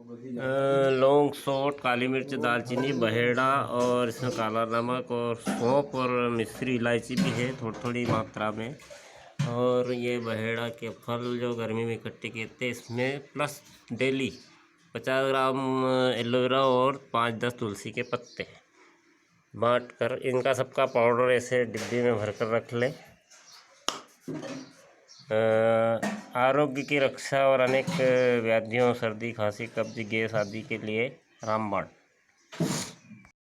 लौंग, सौंठ, काली मिर्च, दालचीनी, बहेड़ा और इसमें काला नमक और सौंफ और मिश्री इलायची भी है थोड़ी थोड़ी मात्रा में। और ये बहेड़ा के फल जो गर्मी में इकट्ठे किए थे, इसमें प्लस डेली 50 ग्राम एलोवेरा और 5-10 तुलसी के पत्ते बाँट कर इनका सबका पाउडर ऐसे डिब्बी में भर कर रख लें। आरोग्य की रक्षा और अनेक व्याधियों, सर्दी, खांसी, कब्ज, गैस आदि के लिए रामबाण।